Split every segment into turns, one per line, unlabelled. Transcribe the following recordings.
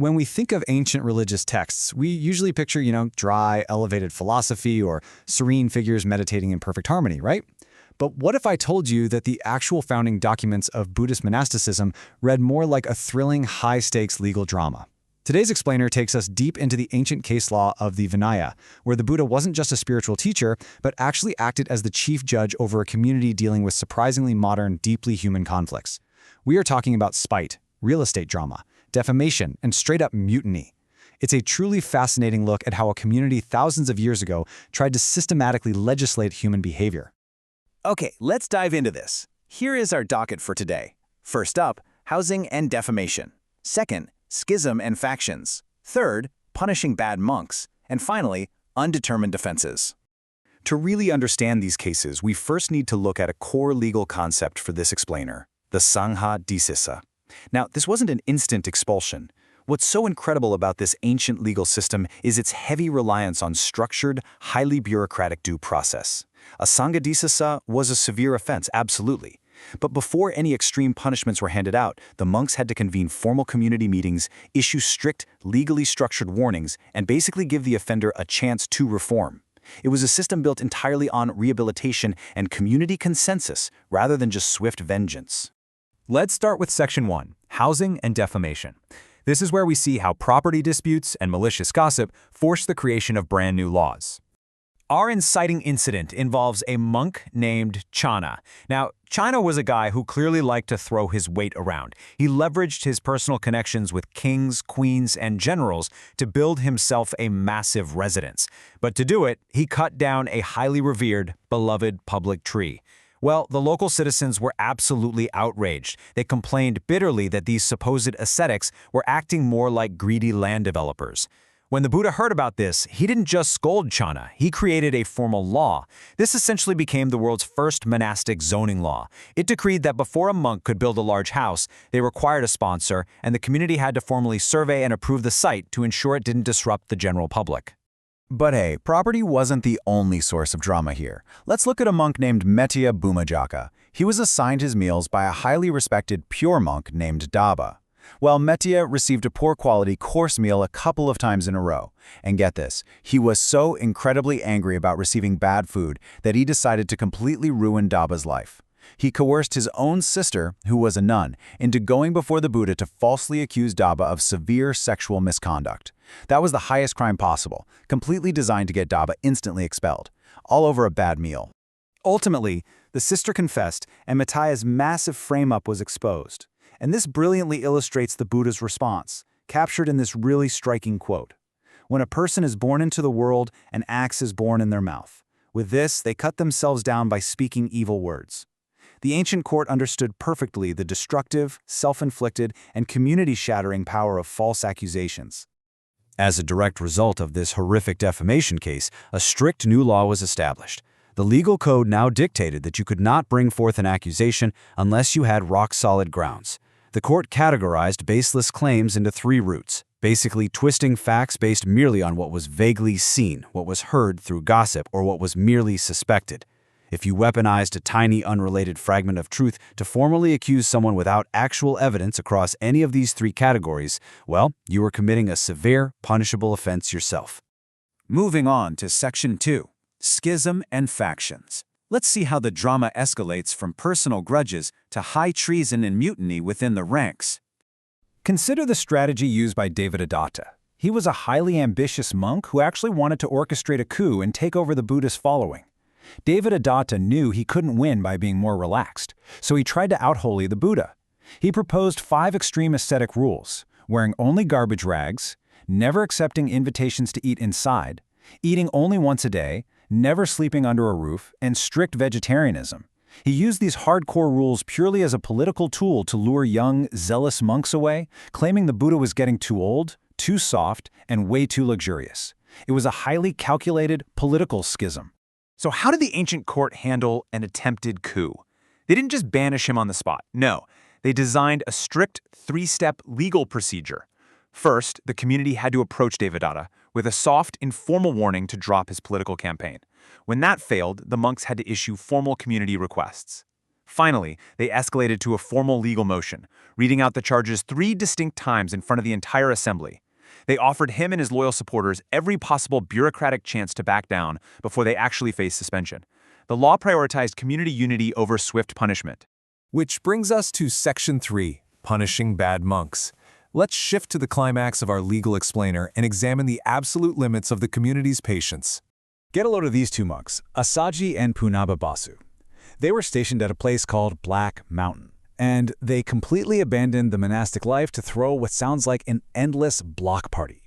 When we think of ancient religious texts, we usually picture, dry, elevated philosophy or serene figures meditating in perfect harmony, right? But what if I told you that the actual founding documents of Buddhist monasticism read more like a thrilling, high-stakes legal drama? Today's explainer takes us deep into the ancient case law of the Vinaya, where the Buddha wasn't just a spiritual teacher, but actually acted as the chief judge over a community dealing with surprisingly modern, deeply human conflicts. We are talking about spite, real estate drama, defamation, and straight-up mutiny. It's a truly fascinating look at how a community thousands of years ago tried to systematically legislate human behavior.
Okay, let's dive into this. Here is our docket for today. First up, housing and defamation. Second, schism and factions. Third, punishing bad monks. And finally, undetermined offenses. To really understand these cases, we first need to look at a core legal concept for this explainer, the Sangha Disissa. Now, this wasn't an instant expulsion. What's so incredible about this ancient legal system is its heavy reliance on structured, highly bureaucratic due process. A Sangha Disissa was a severe offense, absolutely. But before any extreme punishments were handed out, the monks had to convene formal community meetings, issue strict, legally structured warnings, and basically give the offender a chance to reform. It was a system built entirely on rehabilitation and community consensus rather than just swift vengeance.
Let's start with Section 1, Housing and Defamation. This is where we see how property disputes and malicious gossip force the creation of brand new laws. Our inciting incident involves a monk named Channa. Now, Channa was a guy who clearly liked to throw his weight around. He leveraged his personal connections with kings, queens, and generals to build himself a massive residence. But to do it, he cut down a highly revered, beloved public tree. Well, the local citizens were absolutely outraged. They complained bitterly that these supposed ascetics were acting more like greedy land developers. When the Buddha heard about this, he didn't just scold Channa, he created a formal law. This essentially became the world's first monastic zoning law. It decreed that before a monk could build a large house, they required a sponsor, and the community had to formally survey and approve the site to ensure it didn't disrupt the general public.
But hey, property wasn't the only source of drama here. Let's look at a monk named Metteyya Bhumajaka. He was assigned his meals by a highly respected pure monk named Daba. Well, Metteyya received a poor-quality course meal a couple of times in a row. And get this, he was so incredibly angry about receiving bad food that he decided to completely ruin Daba's life. He coerced his own sister, who was a nun, into going before the Buddha to falsely accuse Daba of severe sexual misconduct. That was the highest crime possible, completely designed to get Daba instantly expelled, all over a bad meal.
Ultimately, the sister confessed, and Metteyya's massive frame-up was exposed. And this brilliantly illustrates the Buddha's response, captured in this really striking quote. When a person is born into the world, an axe is born in their mouth. With this, they cut themselves down by speaking evil words. The ancient court understood perfectly the destructive, self-inflicted, and community-shattering power of false accusations. As a direct result of this horrific defamation case, a strict new law was established. The legal code now dictated that you could not bring forth an accusation unless you had rock-solid grounds. The court categorized baseless claims into three routes, basically twisting facts based merely on what was vaguely seen, what was heard through gossip, or what was merely suspected. If you weaponized a tiny, unrelated fragment of truth to formally accuse someone without actual evidence across any of these three categories, well, you were committing a severe, punishable offense yourself.
Moving on to Section 2, Schism and Factions. Let's see how the drama escalates from personal grudges to high treason and mutiny within the ranks.
Consider the strategy used by Devadatta. He was a highly ambitious monk who actually wanted to orchestrate a coup and take over the Buddhist following. Devadatta knew he couldn't win by being more relaxed, so he tried to out-holy the Buddha. He proposed 5 extreme ascetic rules: wearing only garbage rags, never accepting invitations to eat inside, eating only once a day, never sleeping under a roof, and strict vegetarianism. He used these hardcore rules purely as a political tool to lure young, zealous monks away, claiming the Buddha was getting too old, too soft, and way too luxurious. It was a highly calculated political schism.
So how did the ancient court handle an attempted coup? They didn't just banish him on the spot. No, they designed a strict 3-step legal procedure. First, the community had to approach Devadatta with a soft, informal warning to drop his political campaign. When that failed, the monks had to issue formal community requests. Finally, they escalated to a formal legal motion, reading out the charges 3 distinct times in front of the entire assembly. They offered him and his loyal supporters every possible bureaucratic chance to back down before they actually faced suspension. The law prioritized community unity over swift punishment.
Which brings us to Section 3, Punishing Bad Monks. Let's shift to the climax of our legal explainer and examine the absolute limits of the community's patience.
Get a load of these two monks, Asaji and Punababasu. They were stationed at a place called Black Mountain, and they completely abandoned the monastic life to throw what sounds like an endless block party.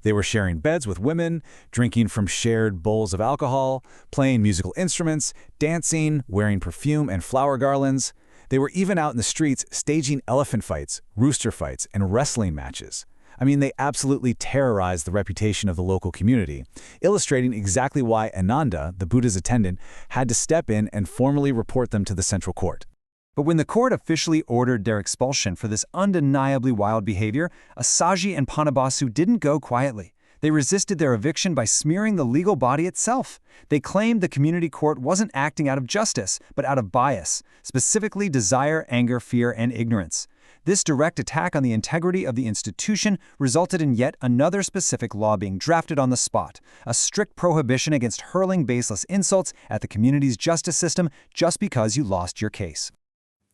They were sharing beds with women, drinking from shared bowls of alcohol, playing musical instruments, dancing, wearing perfume and flower garlands. They were even out in the streets staging elephant fights, rooster fights, and wrestling matches. I mean, they absolutely terrorized the reputation of the local community, illustrating exactly why Ananda, the Buddha's attendant, had to step in and formally report them to the central court.
But when the court officially ordered their expulsion for this undeniably wild behavior, Asaji and Punabasu didn't go quietly. They resisted their eviction by smearing the legal body itself. They claimed the community court wasn't acting out of justice, but out of bias, specifically desire, anger, fear, and ignorance. This direct attack on the integrity of the institution resulted in yet another specific law being drafted on the spot, a strict prohibition against hurling baseless insults at the community's justice system just because you lost your case.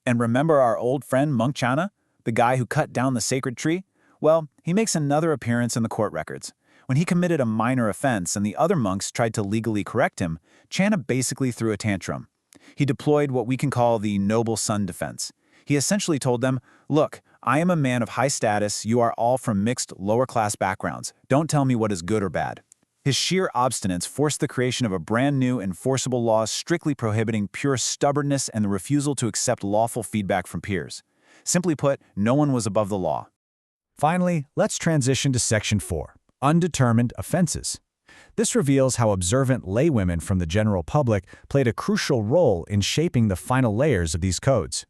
And remember our old friend Monk Channa, the guy who cut down the sacred tree? Well, he makes another appearance in the court records. When he committed a minor offense and the other monks tried to legally correct him, Channa basically threw a tantrum. He deployed what we can call the noble son defense. He essentially told them, "Look, I am a man of high status, you are all from mixed, lower-class backgrounds. Don't tell me what is good or bad." His sheer obstinance forced the creation of a brand new enforceable law strictly prohibiting pure stubbornness and the refusal to accept lawful feedback from peers. Simply put, no one was above the law.
Finally, let's transition to Section 4, Undetermined Offenses. This reveals how observant laywomen from the general public played a crucial role in shaping the final layers of these codes.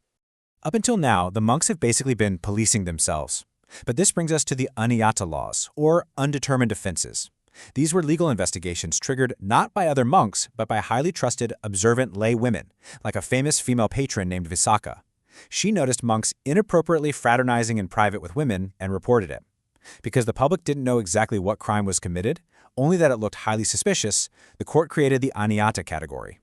Up until now, the monks have basically been policing themselves. But this brings us to the Aniyata laws, or undetermined offenses. These were legal investigations triggered not by other monks, but by highly trusted, observant lay women, like a famous female patron named Visakha. She noticed monks inappropriately fraternizing in private with women and reported it. Because the public didn't know exactly what crime was committed, only that it looked highly suspicious, the court created the Aniyata category.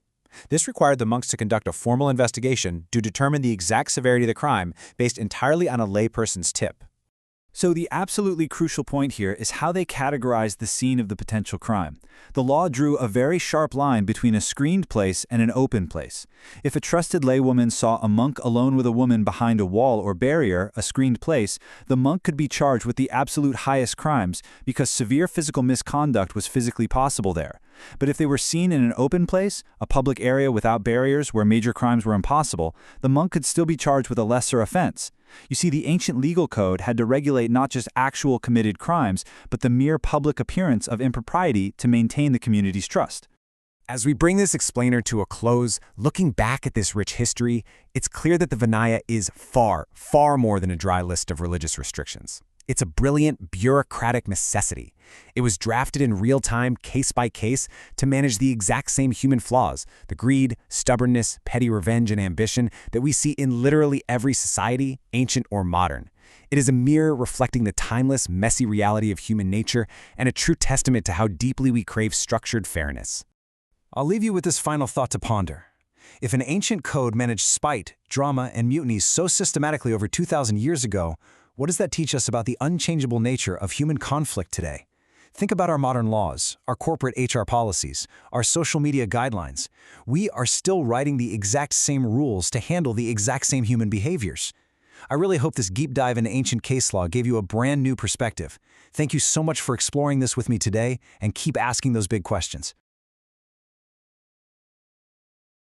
This required the monks to conduct a formal investigation to determine the exact severity of the crime based entirely on a layperson's tip.
So the absolutely crucial point here is how they categorized the scene of the potential crime. The law drew a very sharp line between a screened place and an open place. If a trusted laywoman saw a monk alone with a woman behind a wall or barrier, a screened place, the monk could be charged with the absolute highest crimes because severe physical misconduct was physically possible there. But if they were seen in an open place, a public area without barriers where major crimes were impossible, the monk could still be charged with a lesser offense. You see, the ancient legal code had to regulate not just actual committed crimes, but the mere public appearance of impropriety to maintain the community's trust.
As we bring this explainer to a close, looking back at this rich history, it's clear that the Vinaya is far, far more than a dry list of religious restrictions. It's a brilliant, bureaucratic necessity. It was drafted in real time, case by case, to manage the exact same human flaws, the greed, stubbornness, petty revenge, and ambition that we see in literally every society, ancient or modern. It is a mirror reflecting the timeless, messy reality of human nature and a true testament to how deeply we crave structured fairness. I'll leave you with this final thought to ponder. If an ancient code managed spite, drama, and mutiny so systematically over 2,000 years ago, what does that teach us about the unchangeable nature of human conflict today? Think about our modern laws, our corporate HR policies, our social media guidelines. We are still writing the exact same rules to handle the exact same human behaviors. I really hope this deep dive into ancient case law gave you a brand new perspective. Thank you so much for exploring this with me today, and keep asking those big questions.